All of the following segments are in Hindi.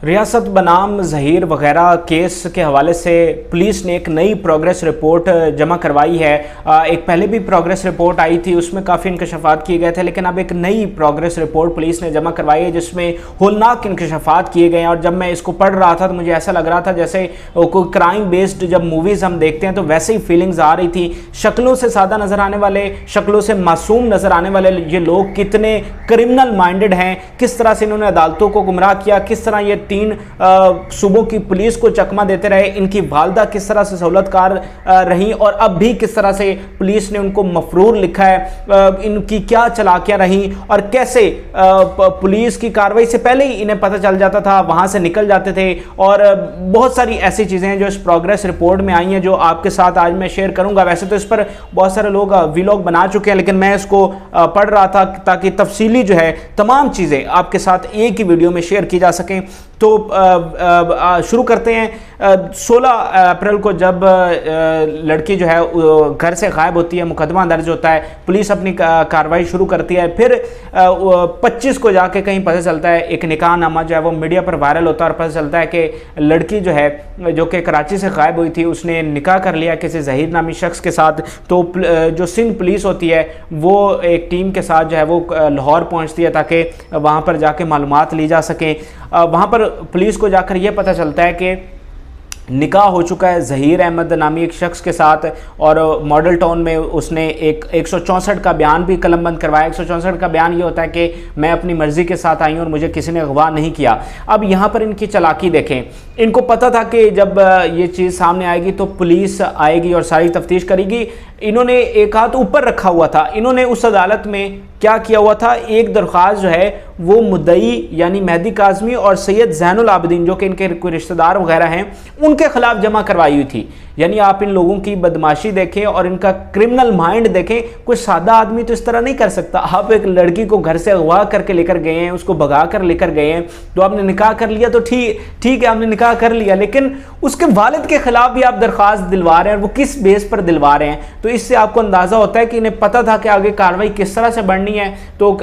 रियासत बनाम ज़हीर वगैरह केस के हवाले से पुलिस ने एक नई प्रोग्रेस रिपोर्ट जमा करवाई है। एक पहले भी प्रोग्रेस रिपोर्ट आई थी, उसमें काफ़ी इंकशाफात किए गए थे, लेकिन अब एक नई प्रोग्रेस रिपोर्ट पुलिस ने जमा करवाई है जिसमें होलनाक इंकशाफात किए गए हैं। और जब मैं इसको पढ़ रहा था तो मुझे ऐसा लग रहा था जैसे कोई क्राइम बेस्ड जब मूवीज़ हम देखते हैं तो वैसे ही फीलिंग्स आ रही थी। शक्लों से सादा नज़र आने वाले, शक्लों से मासूम नज़र आने वाले ये लोग कितने क्रिमिनल माइंडेड हैं, किस तरह से इन्होंने अदालतों को गुमराह किया, किस तरह ये 3 सूबों की पुलिस को चकमा देते रहे, इनकी वालदा किस तरह से सहूलतकार रही और अब भी किस तरह से पुलिस ने उनको मफरूर लिखा है, इनकी क्या चालाकियां रही और कैसे पुलिस की कार्रवाई से पहले ही इन्हें पता चल जाता था, वहां से निकल जाते थे। और बहुत सारी ऐसी चीजें हैं जो इस प्रोग्रेस रिपोर्ट में आई हैं जो आपके साथ आज मैं शेयर करूंगा। वैसे तो इस पर बहुत सारे लोग व्लॉग बना चुके हैं, लेकिन मैं इसको पढ़ रहा था ताकि तफसीली जो है तमाम चीजें आपके साथ एक ही वीडियो में शेयर की जा सकें। तो शुरू करते हैं। 16 अप्रैल को जब लड़की जो है घर से गायब होती है, मुकदमा दर्ज होता है, पुलिस अपनी कार्रवाई शुरू करती है। फिर 25 को जाके कहीं पता चलता है, एक निकाहनामा जो है वो मीडिया पर वायरल होता है और पता चलता है कि लड़की जो है जो कि कराची से गायब हुई थी उसने निकाह कर लिया किसी ज़हीर नामी शख्स के साथ। तो जो सिंध पुलिस होती है वो एक टीम के साथ जो है वो लाहौर पहुँचती है ताकि वहाँ पर जाके मालूमात ली जा सकें। वहाँ पर पुलिस को जाकर यह पता चलता है कि निकाह हो चुका है ज़हीर अहमद नामी एक शख्स के साथ और मॉडल टाउन में उसने एक 164 का बयान भी कलमबंद करवाया। 164 का बयान ये होता है कि मैं अपनी मर्ज़ी के साथ आई हूँ और मुझे किसी ने अगवा नहीं किया। अब यहाँ पर इनकी चालाकी देखें, इनको पता था कि जब ये चीज़ सामने आएगी तो पुलिस आएगी और सारी तफ्तीश करेगी। इन्होंने एक हाथ ऊपर रखा हुआ था। इन्होंने उस अदालत में क्या किया हुआ था, एक दरख्वास्त जो है वो मुद्दई यानी मेहदी काज़मी और सैयद ज़ैनुल आबिदीन जो कि इनके कोई रिश्तेदार वगैरह हैं उनके खिलाफ जमा करवाई हुई थी। यानी आप इन लोगों की बदमाशी देखें और इनका क्रिमिनल माइंड देखें। कोई सादा आदमी तो इस तरह नहीं कर सकता। आप एक लड़की को घर से अगवा करके लेकर गए हैं, उसको भगा कर लेकर गए हैं, तो आपने निकाह कर लिया तो ठीक है, आपने निकाह कर लिया, लेकिन उसके वालिद के खिलाफ भी आप दरख्वास्त दिलवा रहे हैं और वो किस बेस पर दिलवा रहे हैं। तो इससे आपको अंदाजा होता है कि इन्हें पता था कि आगे कार्रवाई किस तरह से बढ़नी है। तो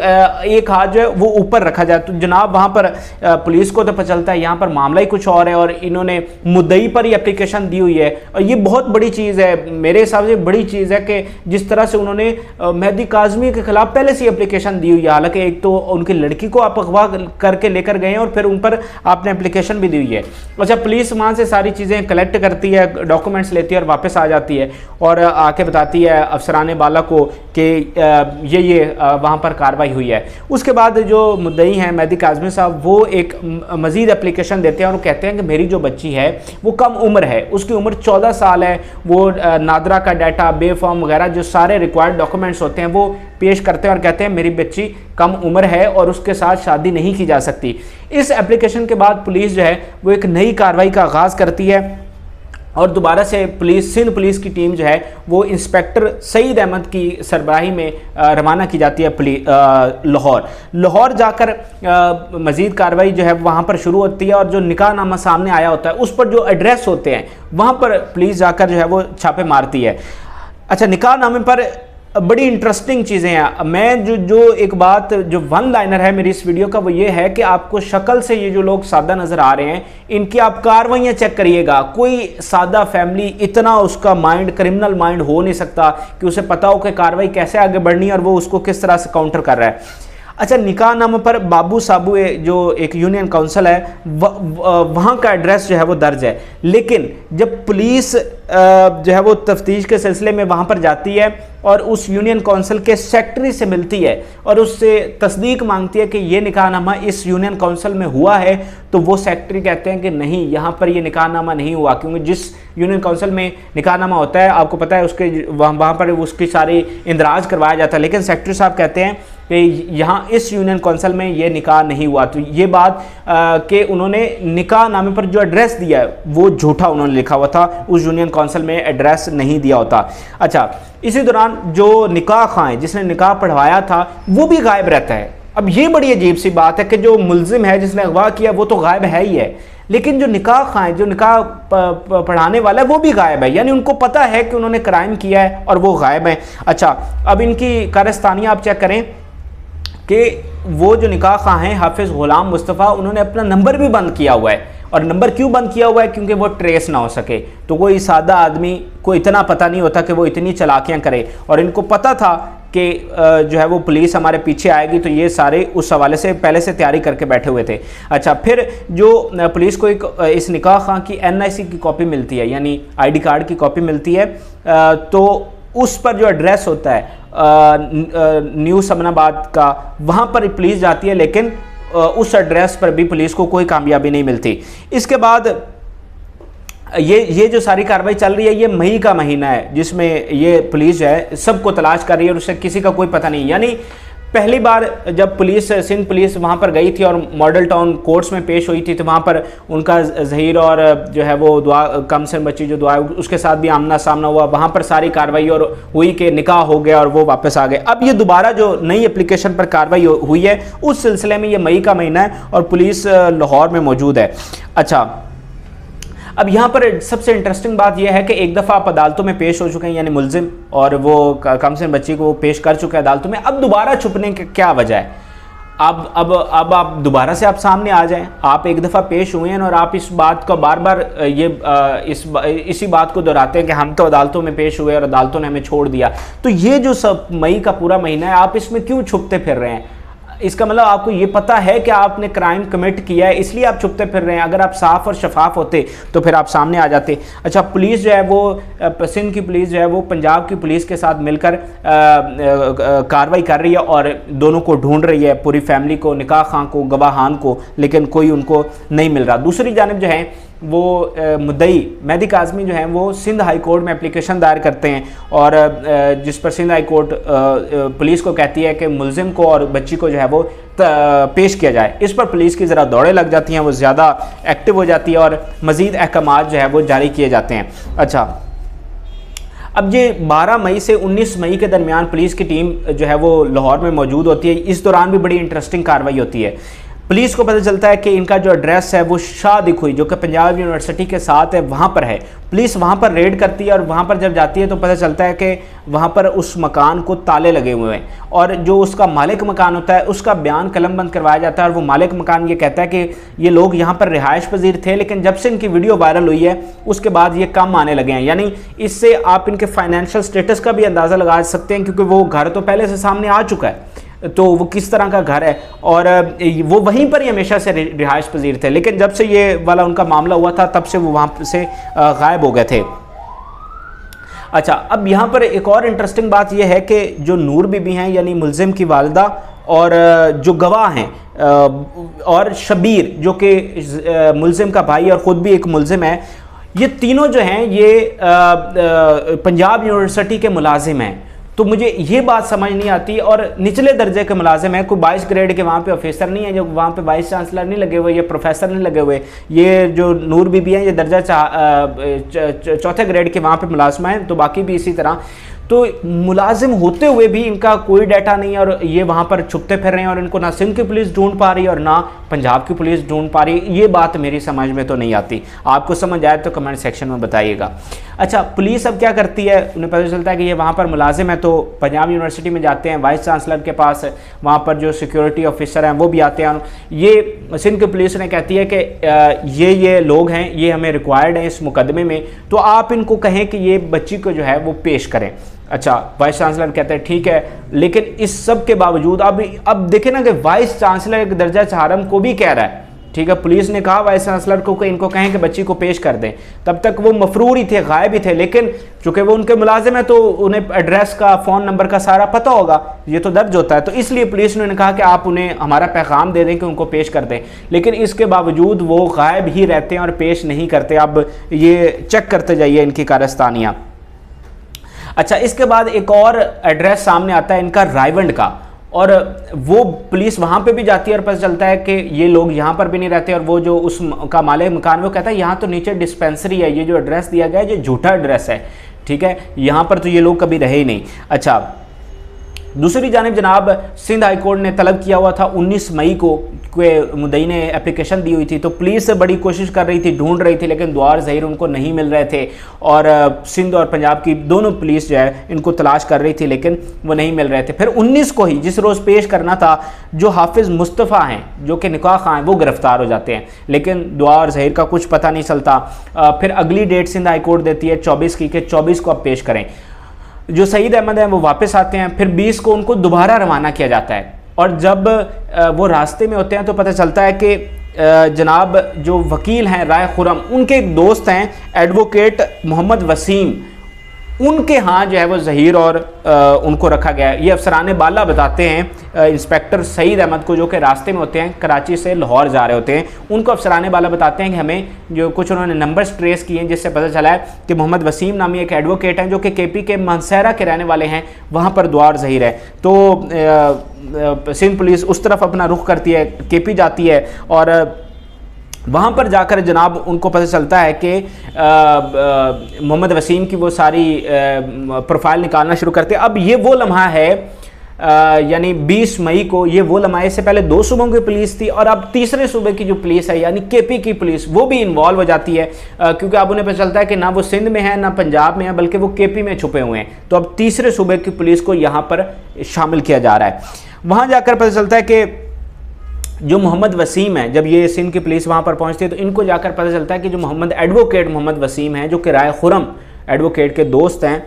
एक हाथ जो है वो ऊपर रखा जाए। तो जनाब वहां पर पुलिस को तो पता चलता है यहाँ पर मामला ही कुछ और है और इन्होंने मुद्दई पर ही एप्लीकेशन दी हुई है। और ये बहुत बड़ी चीज़ है, मेरे हिसाब से बड़ी चीज़ है कि जिस तरह से उन्होंने मेहदी काज़मी के खिलाफ पहले से एप्लीकेशन दी हुई है। हालांकि एक तो उनकी लड़की को आप अगवा करके लेकर गए हैं और फिर उन पर आपने एप्लीकेशन भी दी हुई है। अच्छा, पुलिस वहाँ से सारी चीज़ें कलेक्ट करती है, डॉक्यूमेंट्स लेती है और वापस आ जाती है और आके बताती है अफसरान बाला को कि ये वहाँ पर कार्रवाई हुई है। उसके बाद जो मुद्दई हैं मेहदी काज़मी साहब वो एक मज़ीद एप्लीकेशन देते हैं और कहते हैं कि मेरी जो बच्ची है वो कम उम्र है, उसकी उम्र 14 साल है। वो नादरा का डाटा, बे फॉर्म वगैरह जो सारे रिक्वायर्ड डॉक्यूमेंट्स होते हैं वो पेश करते हैं और कहते हैं मेरी बच्ची कम उम्र है और उसके साथ शादी नहीं की जा सकती। इस एप्लीकेशन के बाद पुलिस जो है वो एक नई कार्रवाई का आगाज़ करती है और दोबारा से पुलिस, सिंध पुलिस की टीम जो है वो इंस्पेक्टर सईद अहमद की सरबराही में रवाना की जाती है लाहौर जाकर मज़ीद कार्रवाई जो है वहाँ पर शुरू होती है। और जो निकाहनामा सामने आया होता है उस पर जो एड्रेस होते हैं वहाँ पर पुलिस जाकर जो है वो छापे मारती है। अच्छा, निकाहनामे पर बड़ी इंटरेस्टिंग चीज़ें हैं। मैं जो एक बात जो वन लाइनर है मेरी इस वीडियो का वो ये है कि आपको शक्ल से ये जो लोग सादा नज़र आ रहे हैं इनकी आप कार्रवाइयाँ चेक करिएगा। कोई सादा फैमिली इतना उसका माइंड, क्रिमिनल माइंड हो नहीं सकता कि उसे पता हो कि कार्रवाई कैसे आगे बढ़नी है और वो उसको किस तरह से काउंटर कर रहा है। अच्छा, निकाहनामा पर बाबू साबू जो एक यूनियन काउंसिल है वहाँ का एड्रेस जो है वो दर्ज है, लेकिन जब पुलिस जो है वो तफ्तीश के सिलसिले में वहाँ पर जाती है और उस यूनियन काउंसिल के सेक्रेटरी से मिलती है और उससे तस्दीक मांगती है कि ये निकाहनामा इस यूनियन काउंसिल में हुआ है, तो वो सेक्रेटरी कहते हैं कि नहीं, यहाँ पर ये निकाहनामा नहीं हुआ। क्योंकि जिस यूनियन काउंसिल में निकाहनामा होता है आपको पता है उसके वहाँ पर उसकी सारी इंदराज करवाया जाता है, लेकिन सेक्रेटरी साहब कहते हैं कि यहाँ इस यूनियन काउंसिल में ये निकाह नहीं हुआ। तो ये बात कि उन्होंने निकाह नामे पर जो एड्रेस दिया है वो झूठा उन्होंने लिखा हुआ था, उस यूनियन काउंसिल में एड्रेस नहीं दिया होता। अच्छा, इसी दौरान जो निकाह खां जिसने निकाह पढ़वाया था वो भी गायब रहता है। अब ये बड़ी अजीब सी बात है कि जो मुलजिम है जिसने अगवा किया वो तो गायब है ही है, लेकिन जो निकाह खां, जो निकाह पढ़ाने वाला है वो भी गायब है। यानी उनको पता है कि उन्होंने क्राइम किया है और वो गायब है। अच्छा, अब इनकी कारस्तानियाँ आप चेक करें। कि वो जो निकाह खां हैं हाफिज़ ग़ुलाम मुस्तफ़ा, उन्होंने अपना नंबर भी बंद किया हुआ है। और नंबर क्यों बंद किया हुआ है? क्योंकि वो ट्रेस ना हो सके। तो कोई सादा आदमी को इतना पता नहीं होता कि वो इतनी चालाकियाँ करे, और इनको पता था कि जो है वो पुलिस हमारे पीछे आएगी, तो ये सारे उस हवाले से पहले से तैयारी करके बैठे हुए थे। अच्छा, फिर जो पुलिस को एक इस निकाह खां की NIC की कॉपी मिलती है, यानी ID कार्ड की कॉपी मिलती है, तो उस पर जो एड्रेस होता है न्यू समनाबाद का, वहाँ पर पुलिस जाती है, लेकिन उस एड्रेस पर भी पुलिस को कोई कामयाबी नहीं मिलती। इसके बाद ये जो सारी कार्रवाई चल रही है, ये मई का महीना है जिसमें ये पुलिस है सबको तलाश कर रही है और उससे किसी का कोई पता नहीं। यानी पहली बार जब पुलिस, सिंध पुलिस वहाँ पर गई थी और मॉडल टाउन कोर्ट्स में पेश हुई थी, तो वहाँ पर उनका ज़हीर और जो है वो दुआ कमसन बच्ची जो दुआ उसके साथ भी आमना सामना हुआ। वहाँ पर सारी कार्रवाई और हुई कि निकाह हो गया और वो वापस आ गए। अब ये दोबारा जो नई एप्लीकेशन पर कार्रवाई हुई है, उस सिलसिले में ये मई का महीना है और पुलिस लाहौर में मौजूद है। अच्छा, अब यहाँ पर सबसे इंटरेस्टिंग बात यह है कि एक दफ़ा आप अदालतों में पेश हो चुके हैं, यानी मुलजिम और वो कमसन बच्ची को पेश कर चुके हैं अदालतों में। अब दोबारा छुपने की क्या वजह है? अब आप दोबारा से आप सामने आ जाएं। आप एक दफ़ा पेश हुए हैं और आप इस बात को बार बार इसी बात को दोहराते हैं कि हम तो अदालतों में पेश हुए और अदालतों ने हमें छोड़ दिया। तो ये जो सब मई का पूरा महीना है, आप इसमें क्यों छुपते फिर रहे हैं? इसका मतलब आपको ये पता है कि आपने क्राइम कमिट किया है, इसलिए आप छुपते फिर रहे हैं। अगर आप साफ और शफाफ होते तो फिर आप सामने आ जाते। अच्छा, पुलिस जो है वो सिंध की पुलिस जो है वो पंजाब की पुलिस के साथ मिलकर कार्रवाई कर रही है और दोनों को ढूंढ रही है, पूरी फैमिली को, निकाह खां को, गवाहान को, लेकिन कोई उनको नहीं मिल रहा। दूसरी जानिब जो है वो मुद्दई मेहदी काज़मी जो हैं वो सिंध हाई कोर्ट में एप्लीकेशन दायर करते हैं, और जिस पर सिंध हाई कोर्ट पुलिस को कहती है कि मुलजिम को और बच्ची को जो है वो पेश किया जाए। इस पर पुलिस की ज़रा दौड़ें लग जाती हैं, वो ज़्यादा एक्टिव हो जाती है और मज़ीद अहकामात जो है वो जारी किए जाते हैं। अच्छा, अब ये 12 मई से 19 मई के दरमियान पुलिस की टीम जो है वो लाहौर में मौजूद होती है। इस दौरान भी बड़ी इंटरेस्टिंग कार्रवाई होती है। पुलिस को पता चलता है कि इनका जो एड्रेस है वो शाह दिखुई, जो कि पंजाब यूनिवर्सिटी के साथ है, वहाँ पर है। पुलिस वहाँ पर रेड करती है और वहाँ पर जब जाती है तो पता चलता है कि वहाँ पर उस मकान को ताले लगे हुए हैं, और जो उसका मालिक मकान होता है उसका बयान कलमबंद करवाया जाता है। और वो मालिक मकान ये कहता है कि ये लोग यहाँ पर रिहाइश पजीर थे, लेकिन जब से इनकी वीडियो वायरल हुई है उसके बाद ये कम आने लगे हैं। यानी इससे आप इनके फाइनेंशियल स्टेटस का भी अंदाज़ा लगा सकते हैं, क्योंकि वो घर तो पहले से सामने आ चुका है, तो वो किस तरह का घर है, और वो वहीं पर ही हमेशा से रिहाइश पजीर थे। लेकिन जब से ये वाला उनका मामला हुआ था तब से वो वहाँ से गायब हो गए थे। अच्छा, अब यहाँ पर एक और इंटरेस्टिंग बात यह है कि जो नूर बीबी हैं, यानी मुलजिम की वालिदा, और जो गवाह हैं और शबीर जो कि मुलजिम का भाई और ख़ुद भी एक मुलजिम है, ये तीनों जो हैं ये पंजाब यूनिवर्सिटी के मुलाजिम हैं। तो मुझे ये बात समझ नहीं आती, और निचले दर्जे के मुलाजिम है, कोई 22 ग्रेड के वहाँ पे ऑफिसर नहीं है, जो वहाँ पे वाइस चांसलर नहीं लगे हुए, ये प्रोफेसर नहीं लगे हुए। ये जो नूर बीबी हैं ये दर्जा चौथे ग्रेड के वहाँ पे मुलाजमा हैं, तो बाकी भी इसी तरह। तो मुलाजिम होते हुए भी इनका कोई डाटा नहीं है, और ये वहाँ पर छुपते फिर रहे हैं, और इनको ना सिंध की पुलिस ढूंढ पा रही है और ना पंजाब की पुलिस ढूंढ पा रही है। ये बात मेरी समझ में तो नहीं आती। आपको समझ आए तो कमेंट सेक्शन में बताइएगा। अच्छा, पुलिस अब क्या करती है, उन्हें पता चलता है कि ये वहाँ पर मुलाजिम है, तो पंजाब यूनिवर्सिटी में जाते हैं, वाइस चांसलर के पास, वहाँ पर जो सिक्योरिटी ऑफिसर हैं वो भी आते हैं। ये सिंध की पुलिस ने कहती है कि ये लोग हैं, ये हमें रिक्वायर्ड हैं इस मुकदमे में, तो आप इनको कहें कि ये बच्ची को जो है वो पेश करें। अच्छा, वाइस चांसलर कहते हैं ठीक है, लेकिन इस सब के बावजूद अब देखें ना कि वाइस चांसलर एक दर्जा चारम को भी कह रहा है, ठीक है, पुलिस ने कहा वाइस चांसलर को कि इनको कहें कि बच्ची को पेश कर दें। तब तक वो मफरूर ही थे, गायब ही थे, लेकिन चूंकि वो उनके मुलाजिम है तो उन्हें एड्रेस का, फ़ोन नंबर का सारा पता होगा, ये तो दर्ज होता है, तो इसलिए पुलिस ने कहा कि आप उन्हें हमारा पैगाम दे दें कि उनको पेश कर दें। लेकिन इसके बावजूद वो गायब ही रहते हैं और पेश नहीं करते। अब ये चेक करते जाइए इनकी कारस्तानियाँ। अच्छा, इसके बाद एक और एड्रेस सामने आता है इनका रायवंड का, और वो पुलिस वहाँ पे भी जाती है और पता चलता है कि ये लोग यहाँ पर भी नहीं रहते। और वो जो उसका मालिक मकान वो कहता है यहाँ तो नीचे डिस्पेंसरी है, ये जो एड्रेस दिया गया है ये झूठा एड्रेस है, ठीक है, यहाँ पर तो ये लोग कभी रहे ही नहीं। अच्छा, दूसरी जानिब जनाब सिंध हाई कोर्ट ने तलब किया हुआ था 19 मई को के मुद्दई ने एप्लीकेशन दी हुई थी, तो पुलिस बड़ी कोशिश कर रही थी, ढूंढ रही थी, लेकिन दुआर ज़हीर उनको नहीं मिल रहे थे। और सिंध और पंजाब की दोनों पुलिस जो है इनको तलाश कर रही थी, लेकिन वो नहीं मिल रहे थे। फिर 19 को ही, जिस रोज़ पेश करना था, जो हाफिज़ मुस्तफ़ा हैं जो कि निकाह खां हैं, वो गिरफ्तार हो जाते हैं, लेकिन दुआर ज़हीर का कुछ पता नहीं चलता। फिर अगली डेट सिंध हाई कोर्ट देती है 24 की, कि 24 को आप पेश करें। जो सईद अहमद हैं वो वापस आते हैं। फिर 20 को उनको दोबारा रवाना किया जाता है, और जब वो रास्ते में होते हैं तो पता चलता है कि जनाब जो वकील हैं राय खुरम, उनके एक दोस्त हैं एडवोकेट मोहम्मद वसीम, उनके यहाँ जो है वो ज़हीर और उनको रखा गया है। ये अफसरान बाला बताते हैं इंस्पेक्टर सईद अहमद को, जो कि रास्ते में होते हैं, कराची से लाहौर जा रहे होते हैं, उनको अफसरान बाला बताते हैं कि हमें जो कुछ उन्होंने नंबर्स ट्रेस किए हैं, जिससे पता चला है कि मोहम्मद वसीम नामी एक एडवोकेट हैं जो कि KP के मानसहरा के रहने वाले हैं, वहाँ पर दुआर ज़हीर है। तो सिंध पुलिस उस तरफ अपना रुख करती है, KP जाती है, और वहाँ पर जाकर जनाब उनको पता चलता है कि मोहम्मद वसीम की वो सारी प्रोफाइल निकालना शुरू करते हैं। अब ये वो लम्हा है, यानी 20 मई को ये वो लम्हा है, इससे पहले 2 सूबों की पुलिस थी, और अब तीसरे सूबे की जो पुलिस है यानी KP की पुलिस, वो भी इन्वॉल्व हो जाती है, क्योंकि अब उन्हें पता चलता है कि ना वो सिंध में है ना पंजाब में है, बल्कि वो KP में छुपे हुए हैं। तो अब तीसरे सूबे की पुलिस को यहाँ पर शामिल किया जा रहा है। वहाँ जाकर पता चलता है कि जो मोहम्मद वसीम है, जब ये सिंध की पुलिस वहाँ पर पहुँचती है तो इनको जाकर पता चलता है कि जो एडवोकेट मोहम्मद वसीम हैं, जो कि राय खुरम एडवोकेट के दोस्त हैं,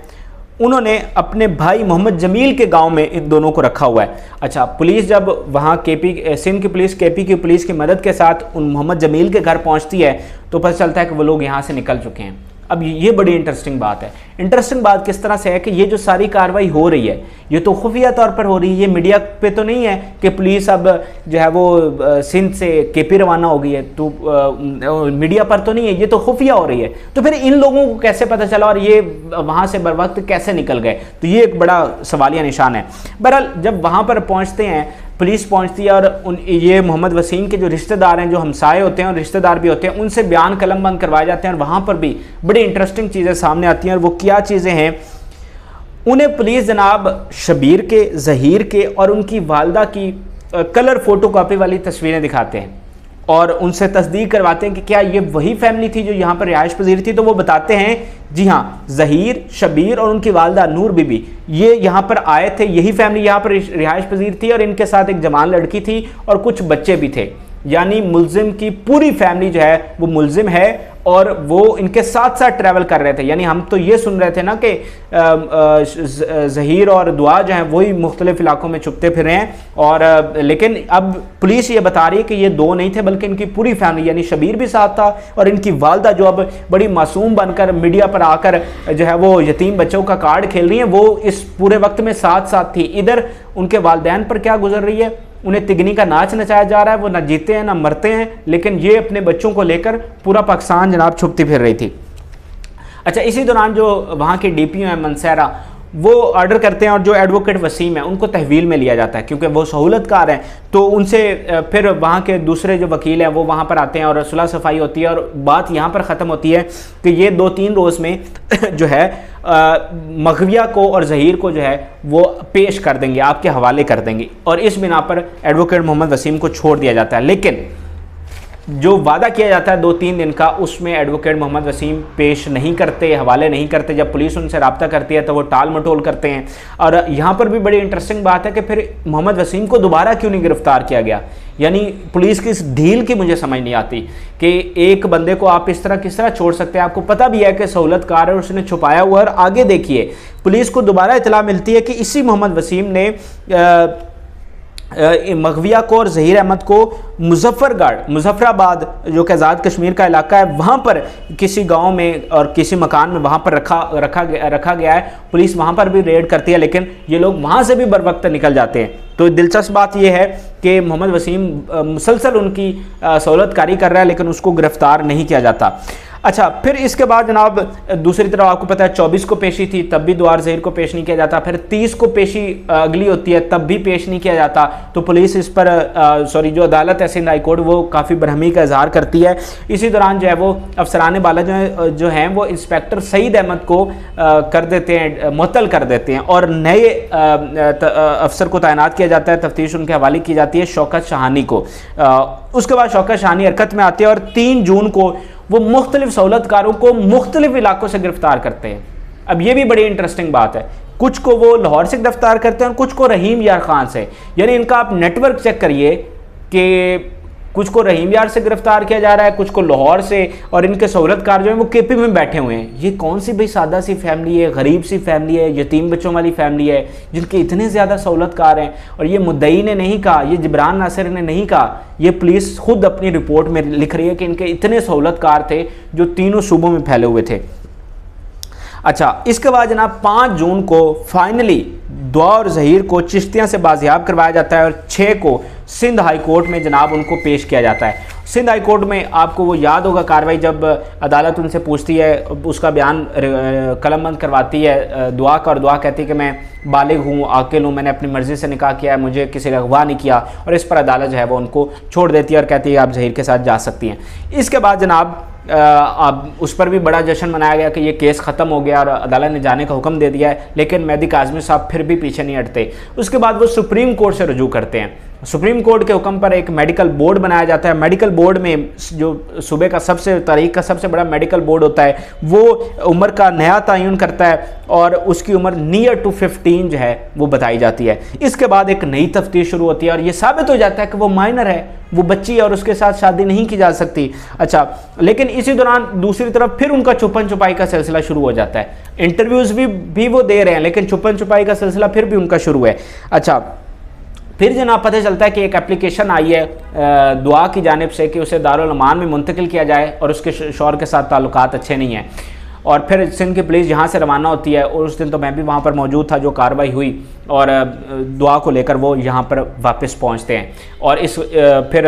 उन्होंने अपने भाई मोहम्मद जमील के गांव में इन दोनों को रखा हुआ है। अच्छा, पुलिस जब वहाँ सिंध की पुलिस KP की पुलिस की मदद के साथ उन मोहम्मद जमील के घर पहुँचती है तो पता चलता है कि वो लोग यहाँ से निकल चुके हैं। अब ये बड़ी इंटरेस्टिंग बात है। इंटरेस्टिंग बात किस तरह से है कि ये जो सारी कार्रवाई हो रही है ये तो खुफिया तौर पर हो रही है, ये मीडिया पे तो नहीं है कि पुलिस अब जो है वो सिंध से KP रवाना हो गई है, तो मीडिया पर तो नहीं है, ये तो खुफिया हो रही है। तो फिर इन लोगों को कैसे पता चला और ये वहाँ से बर वक्त कैसे निकल गए, तो ये एक बड़ा सवालिया निशान है। बहरहाल जब वहाँ पर पहुँचते हैं, पुलिस पहुंचती है, और ये मोहम्मद वसीम के जो रिश्तेदार हैं, जो हमसाए होते हैं और रिश्तेदार भी होते हैं, उनसे बयान कलम बंद करवाए जाते हैं, और वहाँ पर भी बड़ी इंटरेस्टिंग चीज़ें सामने आती हैं। और वो क्या चीज़ें हैं, उन्हें पुलिस जनाब शबीर के, ज़हीर के और उनकी वालदा की कलर फोटोकॉपी वाली तस्वीरें दिखाते हैं और उनसे तस्दीक करवाते हैं कि क्या ये वही फैमिली थी जो यहाँ पर रिहाइश पजीर थी। तो वो बताते हैं जी हाँ, ज़हीर, शबीर और उनकी वालदा नूर बीबी ये यहाँ पर आए थे, यही फैमिली यहाँ पर रिहाइश पजीर थी, और इनके साथ एक जवान लड़की थी और कुछ बच्चे भी थे। यानी मुल्जिम की पूरी फैमिली जो है वो मुल्जिम है, और वो इनके साथ साथ ट्रैवल कर रहे थे। यानी हम तो ये सुन रहे थे ना कि ज़हीर और दुआ जो हैं वही मुख्तलिफ इलाकों में छुपते फिर रहे हैं, और लेकिन अब पुलिस ये बता रही है कि ये 2 नहीं थे बल्कि इनकी पूरी फैमिली, यानी शबीर भी साथ था और इनकी वालदा जो अब बड़ी मासूम बनकर मीडिया पर आकर जो है वो यतीम बच्चों का कार्ड खेल रही हैं, वो इस पूरे वक्त में साथ साथ थी। इधर उनके वालिदैन पर क्या गुजर रही है, उन्हें तिगनी का नाच नचाया जा रहा है, वो ना जीते हैं ना मरते हैं, लेकिन ये अपने बच्चों को लेकर पूरा पाकिस्तान जनाब छुपती फिर रही थी। अच्छा, इसी दौरान जो वहाँ के DPO हैं मनसहरा, वो ऑर्डर करते हैं और जो एडवोकेट वसीम है उनको तहवील में लिया जाता है, क्योंकि वो सहूलतकार हैं। तो उनसे फिर वहाँ के दूसरे जो वकील हैं वो वहाँ पर आते हैं और सुलह सफाई होती है, और बात यहाँ पर ख़त्म होती है कि ये 2-3 रोज़ में जो है मगविया को और ज़हीर को जो है वो पेश कर देंगे, आपके हवाले कर देंगे, और इस बिना पर एडवोकेट मोहम्मद वसीम को छोड़ दिया जाता है। लेकिन जो वादा किया जाता है 2-3 दिन का, उसमें एडवोकेट मोहम्मद वसीम पेश नहीं करते, हवाले नहीं करते। जब पुलिस उनसे रब्ता करती है तो वो टाल मटोल करते हैं। और यहाँ पर भी बड़ी इंटरेस्टिंग बात है कि फिर मोहम्मद वसीम को दोबारा क्यों नहीं गिरफ्तार किया गया। यानी पुलिस की इस ढील की मुझे समझ नहीं आती कि एक बंदे को आप इस तरह किस तरह छोड़ सकते हैं। आपको पता भी है कि सहूलतकार है, उसने छुपाया हुआ है। और आगे देखिए, पुलिस को दोबारा इतला मिलती है कि इसी मोहम्मद वसीम ने मगविया को और ज़हीर अहमद को मुजफ्फराबाद जो कि आज़ाद कश्मीर का इलाका है, वहाँ पर किसी गांव में और किसी मकान में वहाँ पर रखा गया है। पुलिस वहाँ पर भी रेड करती है, लेकिन ये लोग वहाँ से भी बर वक्त निकल जाते हैं। तो दिलचस्प बात यह है कि मोहम्मद वसीम मुसलसल उनकी सहूलतकारी कर रहा है, लेकिन उसको गिरफ्तार नहीं किया जाता। अच्छा, फिर इसके बाद जनाब दूसरी तरफ आपको पता है 24 को पेशी थी, तब भी दुआर ज़हीर को पेश नहीं किया जाता। फिर 30 को पेशी अगली होती है, तब भी पेश नहीं किया जाता। तो पुलिस इस पर जो अदालत है सिंध हाई कोर्ट, वो काफ़ी बरहमी का इजहार करती है। इसी दौरान जो है वो अफसरान बाला जो हैं वो इंस्पेक्टर सईद अहमद को कर देते हैं, मुअत्तल कर देते हैं और नए अफसर को तैनात किया जाता है। तफ्तीश उनके हवाले की जाती है शौकत शाहानी को। उसके बाद शौकत शाहानी हरकत में आते हैं और 3 जून को वो मुख्तलिफ सहूलतकारों को मुख्तलिफ इलाकों से गिरफ्तार करते हैं। अब ये भी बड़ी इंटरेस्टिंग बात है, कुछ को वो लाहौर से गिरफ्तार करते हैं और कुछ को रहीम यार खान से। यानी इनका आप नेटवर्क चेक करिए कि कुछ को रहीम यार से गिरफ्तार किया जा रहा है, कुछ को लाहौर से, और इनके सहूलतकार जो हैं वो केपी में बैठे हुए हैं। ये कौन सी भाई सादा सी फैमिली है, गरीब सी फैमिली है, यतीम बच्चों वाली फैमिली है जिनके इतने ज़्यादा सहूलतकार हैं। और ये मुद्दई ने नहीं कहा, ये जिब्रान नासिर ने नहीं कहा, ये पुलिस खुद अपनी रिपोर्ट में लिख रही है कि इनके इतने सहूलतकार थे जो तीनों सूबों में फैले हुए थे। अच्छा, इसके बाद जनाब 5 जून को फाइनली दुआर ज़हीर को चिश्तियाँ से बाजियाब करवाया जाता है और 6 को सिंध हाई कोर्ट में जनाब उनको पेश किया जाता है। सिंध हाई कोर्ट में आपको वो याद होगा कार्रवाई, जब अदालत उनसे पूछती है, उसका बयान कलमबंद करवाती है दुआ का, और दुआ कहती है कि मैं बालिग हूँ, आकिल हूँ, मैंने अपनी मर्ज़ी से निकाह किया है, मुझे किसी ने अगवा नहीं किया। और इस पर अदालत जो है वो उनको छोड़ देती है और कहती है आप ज़हीर के साथ जा सकती हैं। इसके बाद जनाब अब उस पर भी बड़ा जश्न मनाया गया कि ये केस ख़त्म हो गया और अदालत ने जाने का हुक्म दे दिया है, लेकिन मेहदी काज़मी साहब फिर भी पीछे नहीं हटते। उसके बाद वो सुप्रीम कोर्ट से रुजू करते हैं। सुप्रीम कोर्ट के हुक्म पर एक मेडिकल बोर्ड बनाया जाता है। मेडिकल बोर्ड में जो सूबे का तारीख का सबसे बड़ा मेडिकल बोर्ड होता है, वो उम्र का नया तयन करता है और उसकी उम्र नियर टू 15 जो है वो बताई जाती है। इसके बाद एक नई तफ्तीश शुरू होती है और ये साबित हो जाता है कि वो माइनर है, वो बच्ची है और उसके साथ शादी नहीं की जा सकती। अच्छा, लेकिन इसी दौरान दूसरी तरफ फिर उनका छुपन छुपाई का सिलसिला शुरू हो जाता है। इंटरव्यूज़ भी वो दे रहे हैं, लेकिन छुपन छुपाई का सिलसिला फिर भी उनका शुरू है। अच्छा, फिर जनाब पता चलता है कि एक एप्लीकेशन आई है दुआ की जानिब से कि उसे दारुल अमान में मुंतकिल किया जाए और उसके शौहर के साथ ताल्लुकात अच्छे नहीं हैं। और फिर सिंध की पुलिस यहाँ से रवाना होती है और उस दिन तो मैं भी वहाँ पर मौजूद था जो कार्रवाई हुई, और दुआ को लेकर वो यहाँ पर वापस पहुँचते हैं और फिर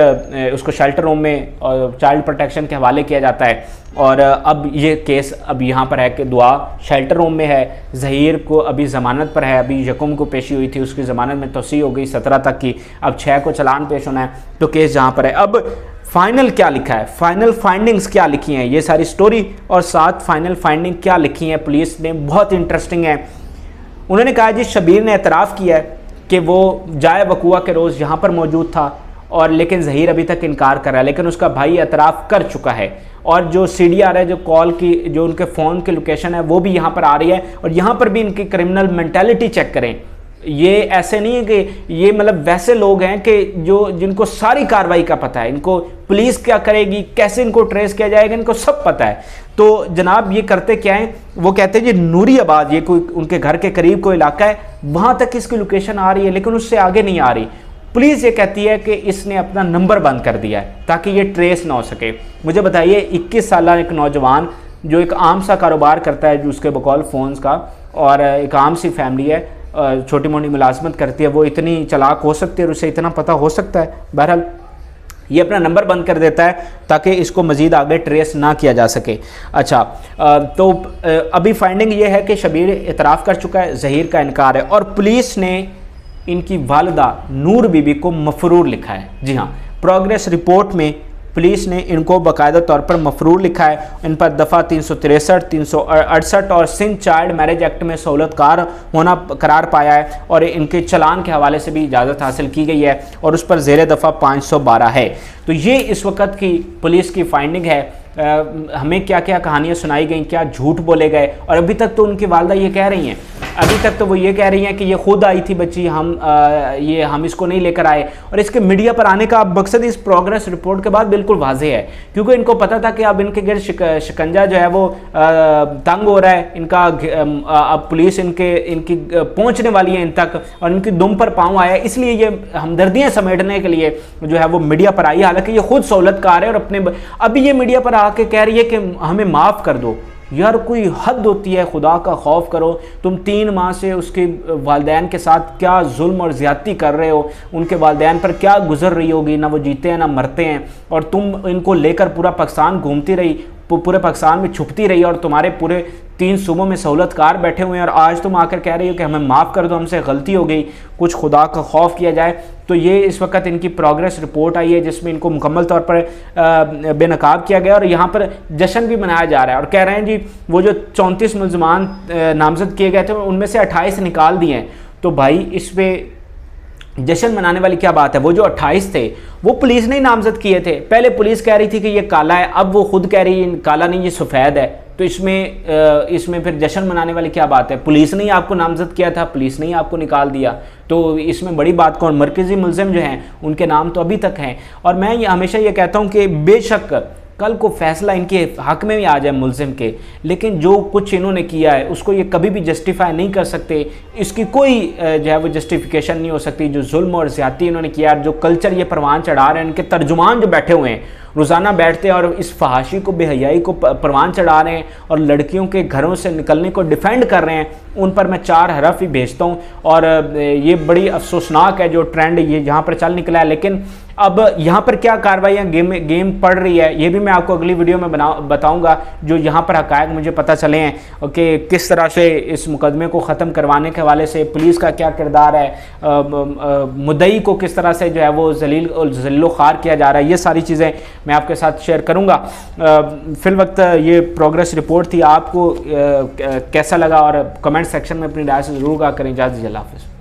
उसको शेल्टर होम में चाइल्ड प्रोटेक्शन के हवाले किया जाता है। और अब ये केस अब यहाँ पर है कि दुआ शेल्टर होम में है, ज़हीर को अभी ज़मानत पर है, अभी यकम को पेशी हुई थी, उसकी ज़मानत में तोसी हो गई 17 तक की, अब 6 को चलान पेश होना है, तो केस जहाँ पर है। अब फाइनल क्या लिखा है, फाइनल फाइंडिंग्स क्या लिखी हैं, ये सारी स्टोरी और साथ फाइनल फाइंडिंग क्या लिखी है पुलिस ने, बहुत इंटरेस्टिंग है। उन्होंने कहा जी शबीर ने एतराफ़ किया है कि वो जाए वकूआ के रोज़ यहाँ पर मौजूद था, और लेकिन ज़हीर अभी तक इनकार कर रहा है, लेकिन उसका भाई एतराफ़ कर चुका है। और जो CDR है, जो कॉल की, जो उनके फ़ोन की लोकेशन है, वो भी यहाँ पर आ रही है। और यहाँ पर भी इनकी क्रिमिनल मेंटालिटी चेक करें, ये ऐसे नहीं है कि ये मतलब वैसे लोग हैं कि जिनको सारी कार्रवाई का पता है, इनको पुलिस क्या करेगी, कैसे इनको ट्रेस किया जाएगा, इनको सब पता है। तो जनाब ये करते क्या हैं, वो कहते हैं जी नूरी आबाद, ये कोई उनके घर के करीब कोई इलाका है, वहाँ तक इसकी लोकेशन आ रही है, लेकिन उससे आगे नहीं आ रही। पुलिस ये कहती है कि इसने अपना नंबर बंद कर दिया है ताकि ये ट्रेस ना हो सके। मुझे बताइए 21 साल एक नौजवान जो एक आम सा कारोबार करता है, जो उसके बकौल फ़ोन्स का, और एक आम सी फैमिली है, छोटी मोटी मुलाजमत करती है, वो इतनी चालाक हो सकती है और उसे इतना पता हो सकता है। बहरहाल ये अपना नंबर बंद कर देता है ताकि इसको मज़ीद आगे ट्रेस ना किया जा सके। अच्छा, तो अभी फाइंडिंग ये है कि शबीर इतराफ़ कर चुका है, ज़हीर का इनकार है, और पुलिस ने इनकी वालिदा नूर बीबी को मफरूर लिखा है। जी हाँ, प्रोग्रेस रिपोर्ट में पुलिस ने इनको बाकायदा तौर पर मफरूर लिखा है। इन पर दफ़ा 363, 368 और सिंध चाइल्ड मैरिज एक्ट में सहूलतकार होना करार पाया है, और इनके चलान के हवाले से भी इजाज़त हासिल की गई है, और उस पर ज़ेर दफ़ा 512 है। तो ये इस वक्त की पुलिस की फाइंडिंग है। हमें क्या क्या कहानियाँ सुनाई गई, क्या झूठ बोले गए, और अभी तक तो उनकी वालदा ये कह रही हैं, अभी तक तो वो ये कह रही हैं कि ये खुद आई थी बच्ची, हम इसको नहीं लेकर आए। और इसके मीडिया पर आने का मकसद इस प्रोग्रेस रिपोर्ट के बाद बिल्कुल वाज़ेह है, क्योंकि इनको पता था कि अब इनके गिर शिकंजा जो है वो तंग हो रहा है, इनका अब पुलिस इनकी पहुंचने वाली है इन तक, और इनकी दुम पर पाँव आया है, इसलिए ये हमदर्दियाँ समेटने के लिए जो है वो मीडिया पर आई। हालांकि ये खुद सहूलतकार है और अभी ये मीडिया पर आके कह रही है कि हमें माफ़ कर दो। यार कोई हद होती है, खुदा का खौफ करो। तुम 3 माह से उसके वालिदैन के साथ क्या जुल्म और ज़्यादती कर रहे हो, उनके वालिदैन पर क्या गुजर रही होगी, ना वो जीते हैं ना मरते हैं, और तुम इनको लेकर पूरा पाकिस्तान घूमती रही। पूरे पाकिस्तान में छुपती रही और तुम्हारे पूरे 3 सूबों में सहूलतकार बैठे हुए हैं, और आज तुम आकर कह रही हो कि हमें माफ़ कर दो, हमसे गलती हो गई, कुछ खुदा का खौफ किया जाए। तो ये इस वक्त इनकी प्रोग्रेस रिपोर्ट आई है जिसमें इनको मुकम्मल तौर पर बेनकाब किया गया और यहाँ पर जश्न भी मनाया जा रहा है। और कह रहे हैं जी वो जो 34 मुल्ज़मान नामजद किए गए थे उनमें से 28 निकाल दिए हैं। तो भाई इस पर जश्न मनाने वाली क्या बात है? वो जो 28 थे वो पुलिस ने ही नामजद किए थे। पहले पुलिस कह रही थी कि ये काला है, अब वो खुद कह रही है काला नहीं ये सफ़ेद है। तो इसमें फिर जश्न मनाने वाली क्या बात है? पुलिस ने ही आपको नामजद किया था, पुलिस ने ही आपको निकाल दिया, तो इसमें बड़ी बात कौन? मरकज़ी मुल्ज़िम जो हैं उनके नाम तो अभी तक हैं। और मैं ये हमेशा ये कहता हूँ कि बेशक कल को फैसला इनके हक़ में भी आ जाए मुल्ज़िम के, लेकिन जो कुछ इन्होंने किया है उसको ये कभी भी जस्टिफाई नहीं कर सकते। इसकी कोई जो है वो जस्टिफिकेशन नहीं हो सकती। जो जुल्म और ज़्यादती इन्होंने किया, जो कल्चर ये परवान चढ़ा रहे हैं, इनके तर्जुमान जो बैठे हुए हैं रोज़ाना बैठते हैं और इस फहाशी को, बेहयाई को परवान चढ़ा रहे हैं और लड़कियों के घरों से निकलने को डिफेंड कर रहे हैं, उन पर मैं 4 हरफ ही भेजता हूँ। और ये बड़ी अफसोसनाक है जो ट्रेंड ये यहाँ पर चल निकला है। लेकिन अब यहाँ पर क्या कार्रवाइयाँ गेम पड़ रही है ये भी मैं आपको अगली वीडियो में बताऊँगा। जो यहाँ पर हक़ायक़ मुझे पता चले हैं कि किस तरह से इस मुकदमे को ख़त्म करवाने के हवाले से पुलिस का क्या किरदार है, मुद्दई को किस तरह से जो है वो जलील ख़ार किया जा रहा है, ये सारी चीज़ें मैं आपके साथ शेयर करूँगा। फिल वक्त ये प्रोग्रेस रिपोर्ट थी, आपको कैसा लगा और कमेंट सेक्शन में अपनी राय से ज़रूर करें। इजाज़त दीजिए, अल्लाह हाफ़िज़।